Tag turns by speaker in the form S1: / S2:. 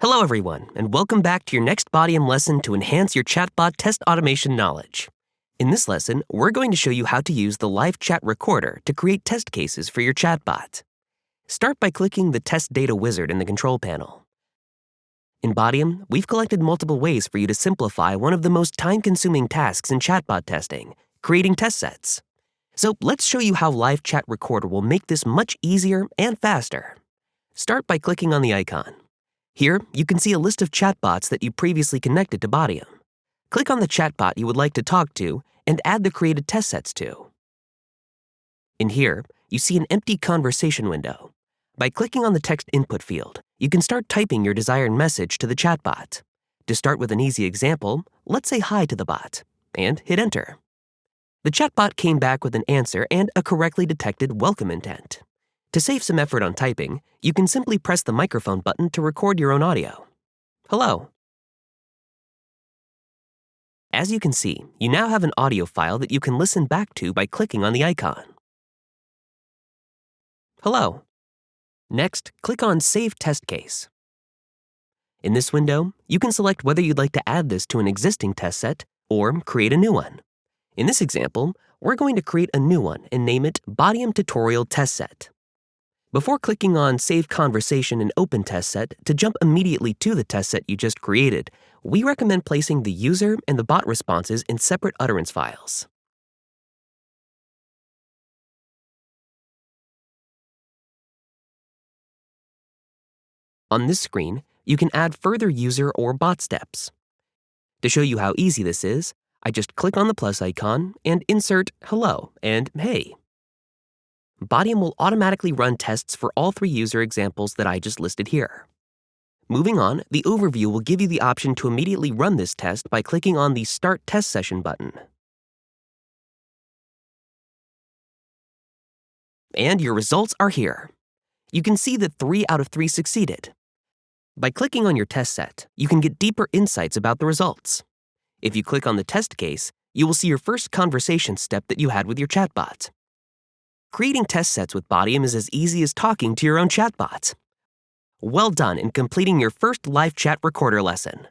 S1: Hello everyone, and welcome back to your next Botium lesson to enhance your chatbot test automation knowledge. In this lesson, we're going to show you how to use the Live Chat Recorder to create test cases for your chatbot. Start by clicking the Test Data Wizard in the control panel. In Botium, we've collected multiple ways for you to simplify one of the most time-consuming tasks in chatbot testing, creating test sets. So let's show you how Live Chat Recorder will make this much easier and faster. Start by clicking on the icon. Here, you can see a list of chatbots that you previously connected to Botium. Click on the chatbot you would like to talk to and add the created test sets to. In here, you see an empty conversation window. By clicking on the text input field, you can start typing your desired message to the chatbot. To start with an easy example, let's say hi to the bot, and hit enter. The chatbot came back with an answer and a correctly detected welcome intent. To save some effort on typing, you can simply press the microphone button to record your own audio. Hello. As you can see, you now have an audio file that you can listen back to by clicking on the icon. Hello. Next, click on Save Test Case. In this window, you can select whether you'd like to add this to an existing test set or create a new one. In this example, we're going to create a new one and name it Botium Tutorial Test Set. Before clicking on Save Conversation and Open Test Set to jump immediately to the test set you just created, we recommend placing the user and the bot responses in separate utterance files. On this screen, you can add further user or bot steps. To show you how easy this is, I just click on the plus icon and insert Hello and Hey. Botium will automatically run tests for all three user examples that I just listed here. Moving on, the overview will give you the option to immediately run this test by clicking on the Start Test Session button. And your results are here. You can see that 3 out of 3 succeeded. By clicking on your test set, you can get deeper insights about the results. If you click on the test case, you will see your first conversation step that you had with your chatbot. Creating test sets with Botium is as easy as talking to your own chatbot. Well done in completing your first Live Chat Recorder lesson.